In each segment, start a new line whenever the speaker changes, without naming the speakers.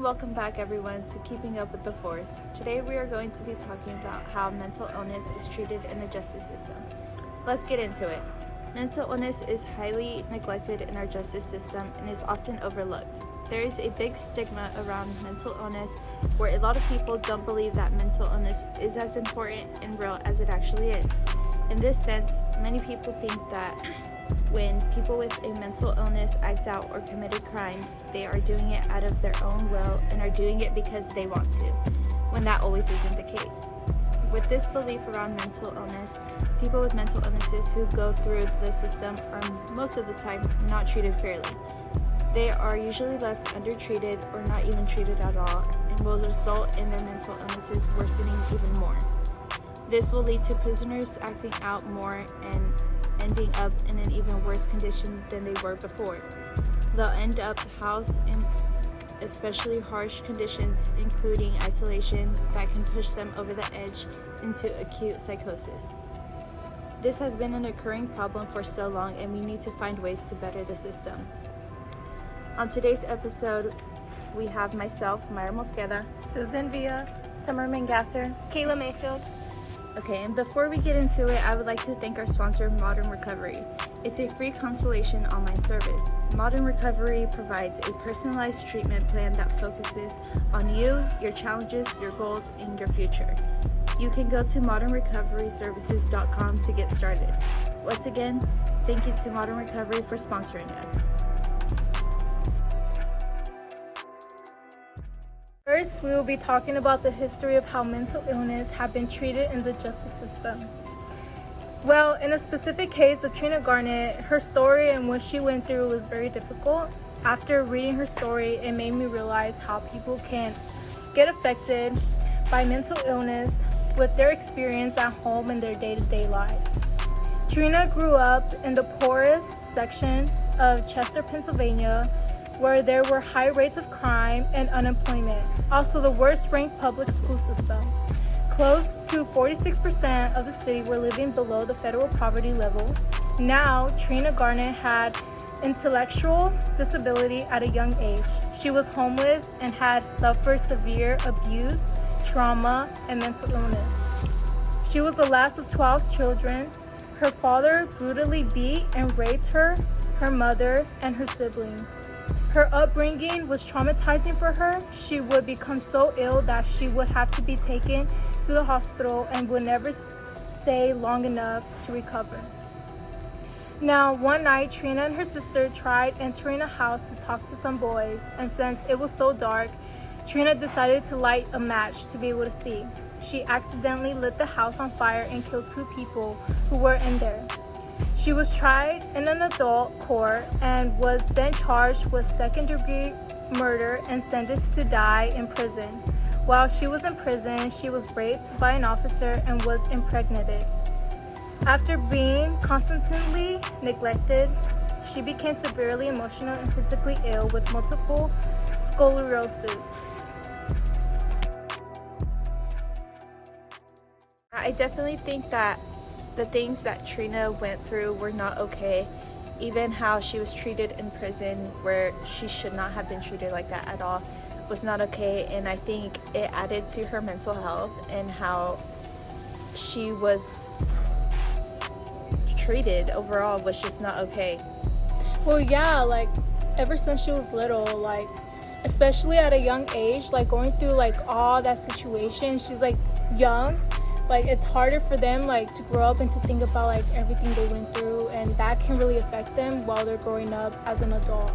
welcome back everyone to Keeping Up with the Force. Today we are going to be talking about how mental illness is treated in the justice system. Let's get into it. Mental illness is highly neglected in our justice system and is often overlooked. There is a big stigma around mental illness where a lot of people don't believe that mental illness is as important and real as it actually is. In this sense, many people think that when people with a mental illness act out or commit a crime, they are doing it out of their own will and are doing it because they want to, when that always isn't the case. With this belief around mental illness, people with mental illnesses who go through the system are most of the time not treated fairly. They are usually left undertreated or not even treated at all and will result in their mental illnesses worsening even more. This will lead to prisoners acting out more and ending up in an even worse condition than they were before. They'll end up housed in especially harsh conditions, including isolation, that can push them over the edge into acute psychosis. This has been an occurring problem for so long, and we need to find ways to better the system. On today's episode, we have myself, Myra Mosqueda,
Susan Villa, Summer Mangasser, Kayla Mayfield.
Okay, and before we get into it, I would like to thank our sponsor, Modern Recovery. It's a free consultation online service. Modern Recovery provides a personalized treatment plan that focuses on you, your challenges, your goals, and your future. You can go to modernrecoveryservices.com to get started. Once again, thank you to Modern Recovery for sponsoring us.
First, we will be talking about the history of how mental illness have been treated in the justice system. Well, in a specific case of Trina Garnett, her story and what she went through was very difficult. After reading her story, it made me realize how people can get affected by mental illness with their experience at home in their day-to-day life. Trina grew up in the poorest section of Chester, Pennsylvania, where there were high rates of crime and unemployment. Also, the worst ranked public school system. Close to 46% of the city were living below the federal poverty level. Now, Trina Garnett had intellectual disability at a young age. She was homeless and had suffered severe abuse, trauma, and mental illness. She was the last of 12 children. Her father brutally beat and raped her mother, and her siblings. Her upbringing was traumatizing for her. She would become so ill that she would have to be taken to the hospital and would never stay long enough to recover. Now, one night, Trina and her sister tried entering a house to talk to some boys, and since it was so dark, Trina decided to light a match to be able to see. She accidentally lit the house on fire and killed 2 people who were in there. She was tried in an adult court and was then charged with second-degree murder and sentenced to die in prison. While she was in prison, she was raped by an officer and was impregnated. After being constantly neglected, she became severely emotional and physically ill with multiple sclerosis.
I definitely think that the things that Trina went through were not okay. Even how she was treated in prison, where she should not have been treated like that at all, was not okay. And I think it added to her mental health and how she was treated overall was just not okay.
Well, yeah, like ever since she was little, like especially at a young age, like going through like all that situation, she's like young. Like it's harder for them like to grow up and to think about like everything they went through, and that can really affect them while they're growing up as an adult.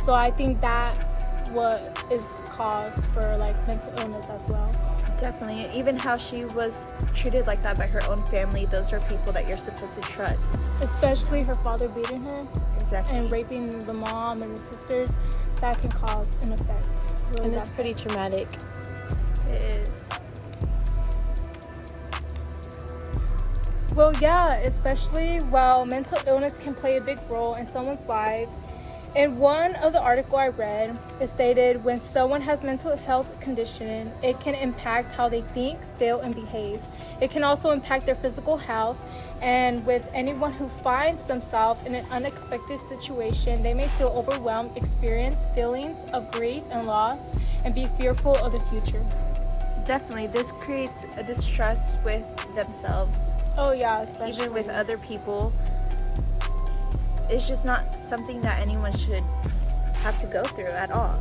So I think that what is cause for like mental illness as well.
Definitely. Even how she was treated like that by her own family, those are people that you're supposed to trust.
Especially her father beating her.
Exactly.
And raping the mom and the sisters, that can cause an effect. Really,
and it's pretty traumatic.
It is.
Well, yeah, especially while mental illness can play a big role in someone's life, In one of the article I read, it stated when someone has mental health condition, it can impact how they think, feel, and behave. It can also impact their physical health, and with anyone who finds themselves in an unexpected situation, they may feel overwhelmed, experience feelings of grief and loss, and be fearful of the future.
Definitely, this creates a distrust with themselves,
Oh yeah, especially
even with other people. It's just not something that anyone should have to go through at all.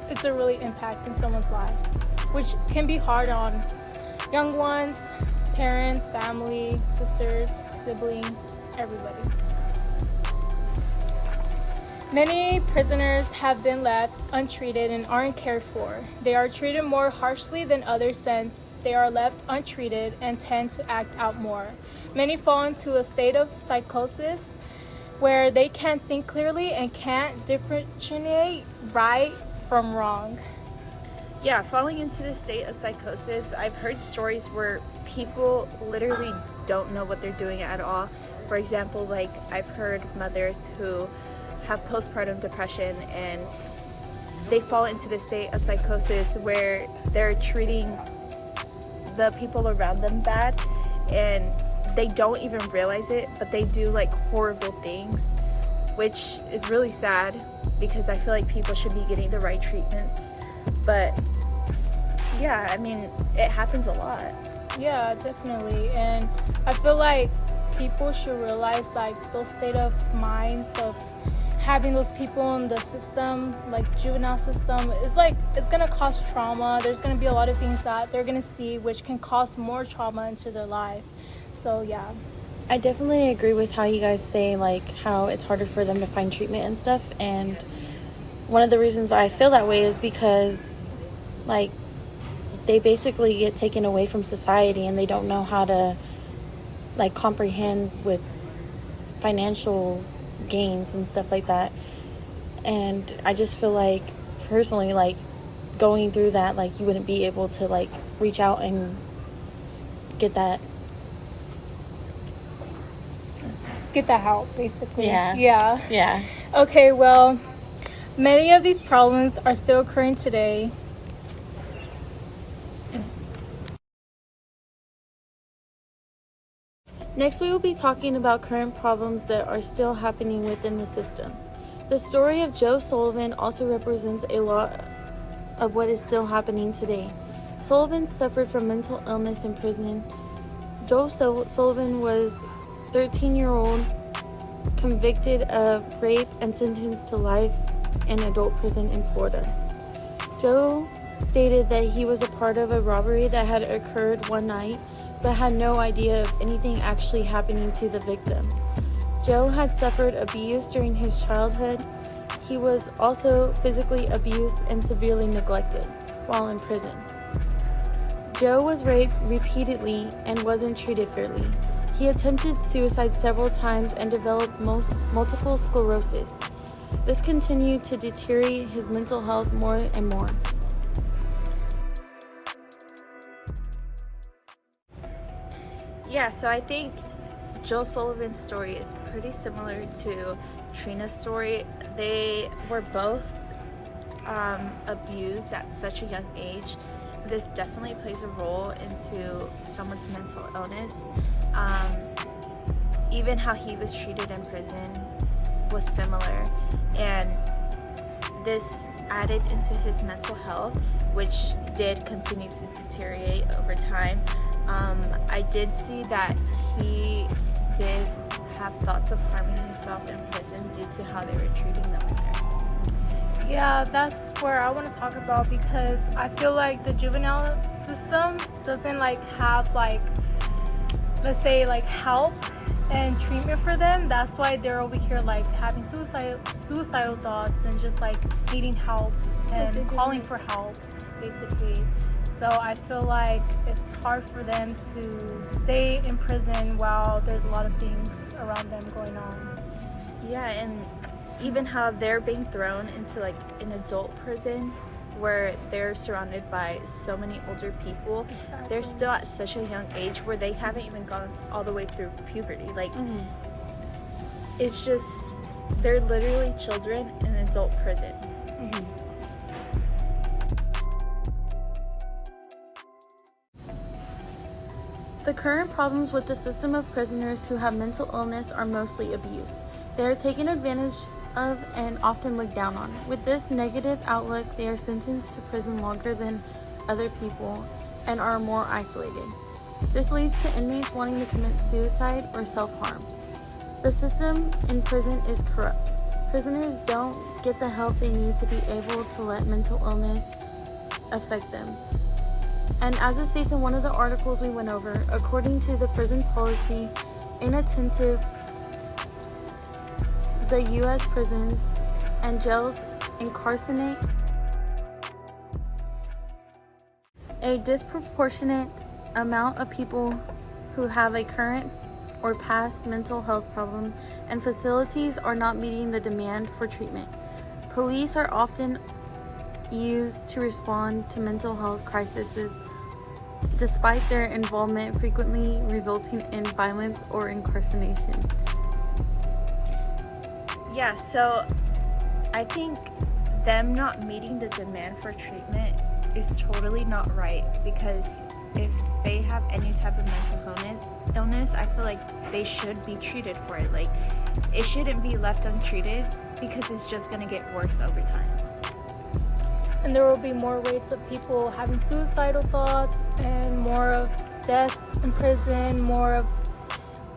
It's a really impact in someone's life, which can be hard on young ones, parents, family, sisters, siblings, everybody. Many prisoners have been left untreated and aren't cared for. They are treated more harshly than others since they are left untreated and tend to act out more. Many fall into a state of psychosis where they can't think clearly and can't differentiate right from wrong.
Yeah, falling into the state of psychosis, I've heard stories where people literally don't know what they're doing at all. For example, like I've heard mothers who have postpartum depression and they fall into the state of psychosis where they're treating the people around them bad and they don't even realize it, but they do like horrible things, which is really sad because I feel like people should be getting the right treatments. But yeah, I mean, it happens a lot.
Yeah, definitely. And I feel like people should realize like those state of minds of having those people in the system, like juvenile system, is like it's gonna cause trauma. There's gonna be a lot of things that they're gonna see which can cause more trauma into their life. So yeah.
I definitely agree with how you guys say like how it's harder for them to find treatment and stuff, and one of the reasons I feel that way is because like they basically get taken away from society and they don't know how to like comprehend with financial gains and stuff like that. And I just feel like personally like going through that, like you wouldn't be able to like reach out and get that
help, basically.
Yeah.
Okay, well, many of these problems are still occurring today.
Next, we will be talking about current problems that are still happening within the system. The story of Joe Sullivan also represents a lot of what is still happening today. Sullivan suffered from mental illness in prison. Joe Sullivan was 13-year-old, convicted of rape and sentenced to life in adult prison in Florida. Joe stated that he was a part of a robbery that had occurred one night, but had no idea of anything actually happening to the victim. Joe had suffered abuse during his childhood. He was also physically abused and severely neglected while in prison. Joe was raped repeatedly and wasn't treated fairly. He attempted suicide several times and developed multiple sclerosis. This continued to deteriorate his mental health more and more.
Yeah, so I think Joe Sullivan's story is pretty similar to Trina's story. They were both abused at such a young age. This definitely plays a role into someone's mental illness. Even how he was treated in prison was similar, and this added into his mental health, which did continue to deteriorate over time. I did see that he did have thoughts of harming himself in prison due to how they were treating them in there.
Yeah, that's where I want to talk about, because I feel like the juvenile system doesn't like have like, let's say like help and treatment for them. That's why they're over here like having suicidal thoughts and just like needing help and calling for help, basically. So I feel like it's hard for them to stay in prison while there's a lot of things around them going on.
Yeah, and even how they're being thrown into like an adult prison where they're surrounded by so many older people.
Exactly.
They're still at such a young age where they haven't even gone all the way through puberty. Like, it's just They're literally children in an adult prison.
The current problems with the system of prisoners who have mental illness are mostly abuse. They are taken advantage of and often looked down on. With this negative outlook, they are sentenced to prison longer than other people and are more isolated. This leads to inmates wanting to commit suicide or self-harm. The system in prison is corrupt. Prisoners don't get the help they need to be able to let mental illness affect them. And as it states in one of the articles we went over, according to the prison policy, inattentive, the U.S. prisons and jails incarcerate a disproportionate amount of people who have a current or past mental health problem, and facilities are not meeting the demand for treatment. Police are often used to respond to mental health crises, despite their involvement frequently resulting in violence or incarceration.
Yeah, so I think them not meeting the demand for treatment is totally not right, because if they have any type of mental illness, I feel like they should be treated for it. Like, it shouldn't be left untreated, because it's just going to get worse over time.
And there will be more rates of people having suicidal thoughts and more of death in prison, more of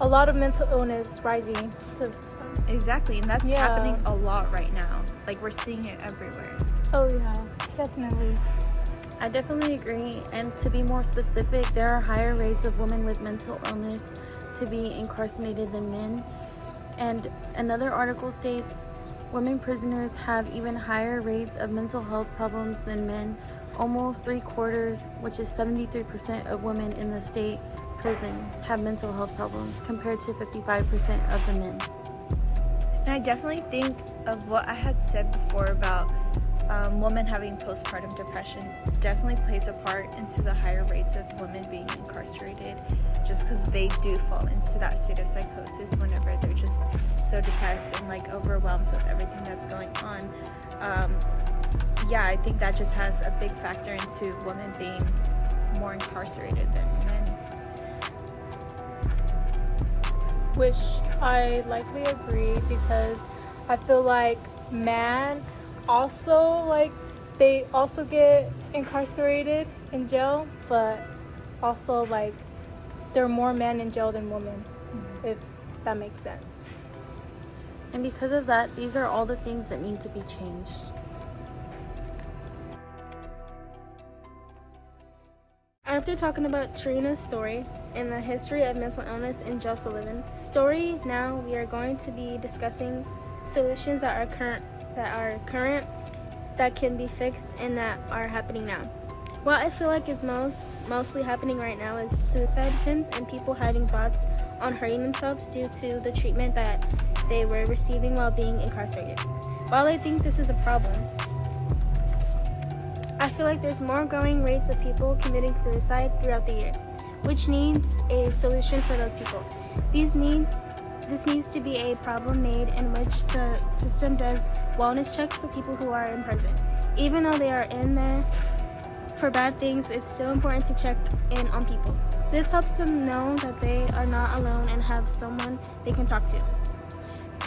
a lot of mental illness rising to the system.
Exactly, and that's happening a lot right now. Like, we're seeing it everywhere.
Oh yeah, definitely.
I definitely agree, and to be more specific, there are higher rates of women with mental illness to be incarcerated than men. And another article states, women prisoners have even higher rates of mental health problems than men. Almost 3/4, which is 73% of women in the state prison, have mental health problems, compared to 55% of the men.
And I definitely think of what I had said before about women having postpartum depression definitely plays a part into the higher rates of women being incarcerated, just because they do fall into that state of psychosis whenever they're just so depressed and like overwhelmed with everything that's going on. Yeah, I think that just has a big factor into women being more incarcerated than men.
Which I likely agree, because I feel like men also, like, they also get incarcerated in jail, but also, like, there are more men in jail than women, if that makes sense.
And because of that, these are all the things that need to be changed.
After talking about Trina's story and the history of mental illness in Joe Sullivan story, now we are going to be discussing solutions that are current, that can be fixed, and that are happening now. What I feel like is mostly happening right now is suicide attempts and people having thoughts on hurting themselves due to the treatment that they were receiving while being incarcerated. While I think this is a problem, I feel like there's more growing rates of people committing suicide throughout the year, which needs a solution for those people. This needs to be a problem made in which the system does wellness checks for people who are in prison. Even though they are in there for bad things, it's still important to check in on people. This helps them know that they are not alone and have someone they can talk to.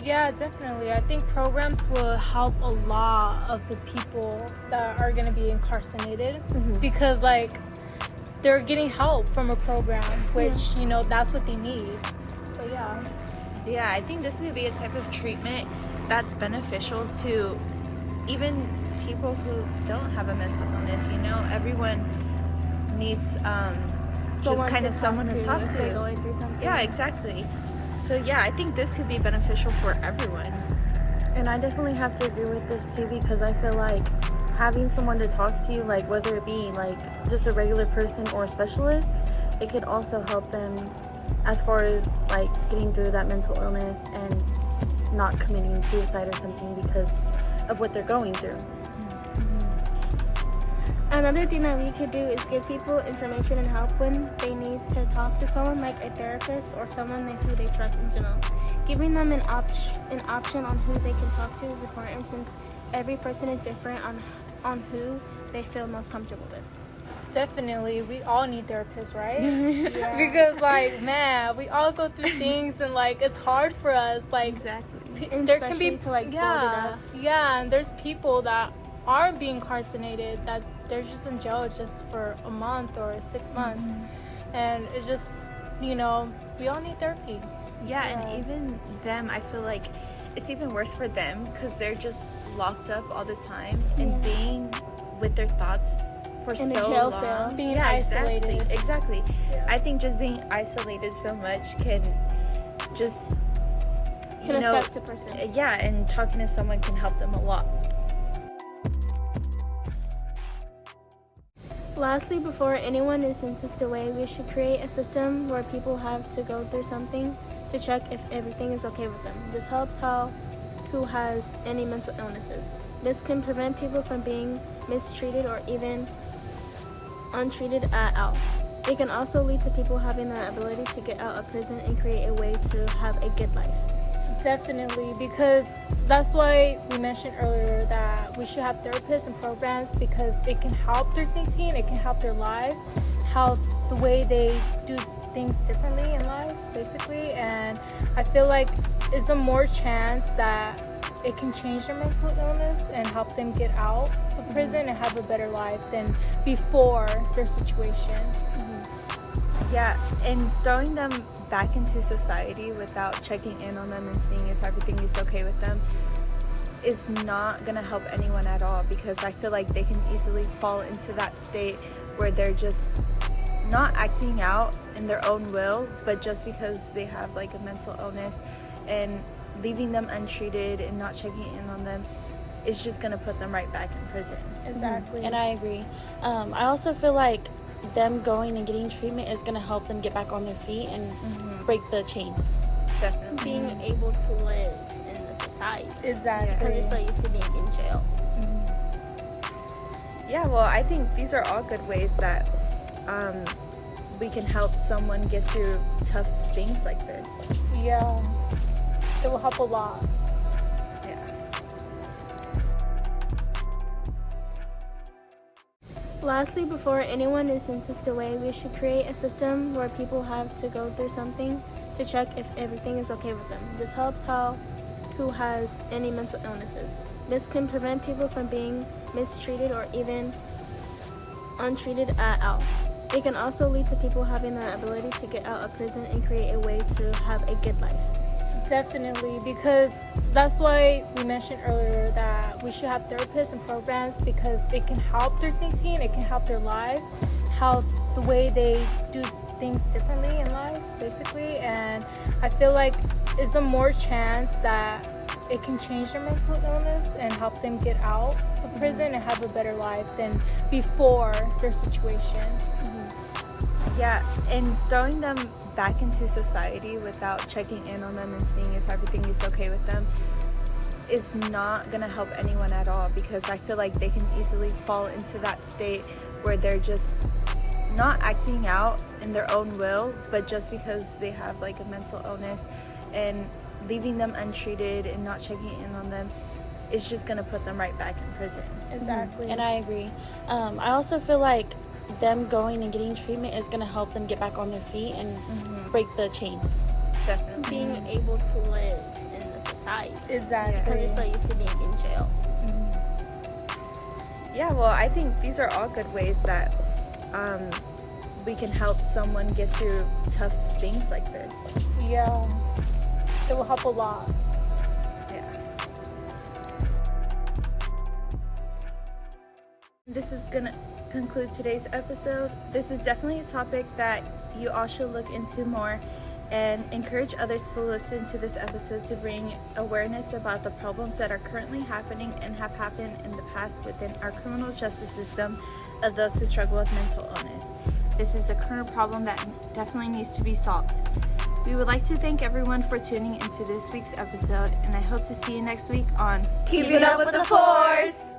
Yeah, definitely. I think programs will help a lot of the people that are going to be incarcerated, because, like, they're getting help from a program, which, you know, that's what they need. So, yeah.
Yeah, I think this would be a type of treatment that's beneficial to even people who don't have a mental illness. You know, everyone needs just kind of someone to talk
if
to.
they're going through something.
Yeah, exactly. So yeah, I think this could be beneficial for everyone.
And I definitely have to agree with this too, because I feel like having someone to talk to, like whether it be like just a regular person or a specialist, it could also help them as far as like getting through that mental illness and not committing suicide or something because of what they're going through.
Another thing that we could do is give people information and help when they need to talk to someone, like a therapist or someone who they trust in general. Giving them an option on who they can talk to is important since every person is different on who they feel most comfortable with.
Definitely, we all need therapists, right?
Yeah.
Because like, man, we all go through things and like it's hard for us. Like,
Exactly.
And
there can be
especially to, like, build it up.
yeah, and there's people that are being incarcerated that they're just in jail just for a month or 6 months, and it's just, you know, we all need therapy.
Yeah, and even them, I feel like it's even worse for them because they're just locked up all the time and being with their thoughts for
In
so
a jail
long.
cell.
Being isolated.
Exactly.
Yeah.
I think just being isolated so much can just
Affect a person.
Yeah, and talking to someone can help them a lot.
Lastly, before anyone is sentenced away, we should create a system where people have to go through something to check if everything is okay with them. This helps who has any mental illnesses. This can prevent people from being mistreated or even untreated at all. It can also lead to people having the ability to get out of prison and create a way to have a good life.
Definitely, because that's why we mentioned earlier that we should have therapists and programs because it can help their thinking, it can help their life, how the way they do things differently in life, basically. And I feel like it's a more chance that it can change their mental illness and help them get out of prison and have a better life than before their situation.
Yeah, and throwing them back into society without checking in on them and seeing if everything is okay with them is not going to help anyone at all, because I feel like they can easily fall into that state where they're just not acting out in their own will, but just because they have like a mental illness, and leaving them untreated and not checking in on them is just going to put them right back in prison.
Exactly.
And I agree. I also feel like them going and getting treatment is going to help them get back on their feet and break the chain.
Definitely.
Being able to live in the society.
Exactly.
Because you're so used to being in jail.
Yeah, well, I think these are all good ways that we can help someone get through tough things like this.
Yeah, it will help a lot.
Yeah.
Lastly, before anyone is sentenced away, we should create a system where people have to go through something to check if everything is okay with them. This helps who has any mental illnesses. This can prevent people from being mistreated or even untreated at all. It can also lead to people having the ability to get out of prison and create a way to have a good life.
Definitely, because that's why we mentioned earlier that we should have therapists and programs because it can help their thinking, it can help their life, how the way they do things differently in life, basically. And I feel like it's a more chance that it can change their mental illness and help them get out of prison and have a better life than before their situation.
Yeah, and throwing them back into society without checking in on them and seeing if everything is okay with them is not going to help anyone at all, because I feel like they can easily fall into that state where they're just not acting out in their own will, but just because they have like a mental illness, and leaving them untreated and not checking in on them is just going to put them right back in prison.
Exactly.
And I agree. I also feel like them going and getting treatment is going to help them get back on their feet and break the chain.
Definitely.
Being able to live in the society.
Exactly.
Because you're so used to being in jail.
Yeah, well, I think these are all good ways that we can help someone get through tough things like this.
Yeah, it will help a lot.
Yeah. This is gonna conclude today's episode. This is definitely a topic that you all should look into more, and encourage others to listen to this episode to bring awareness about the problems that are currently happening and have happened in the past within our criminal justice system of those who struggle with mental illness. This is a current problem that definitely needs to be solved. We would like to thank everyone for tuning into this week's episode, and I hope to see you next week on
Keeping Up with the Force.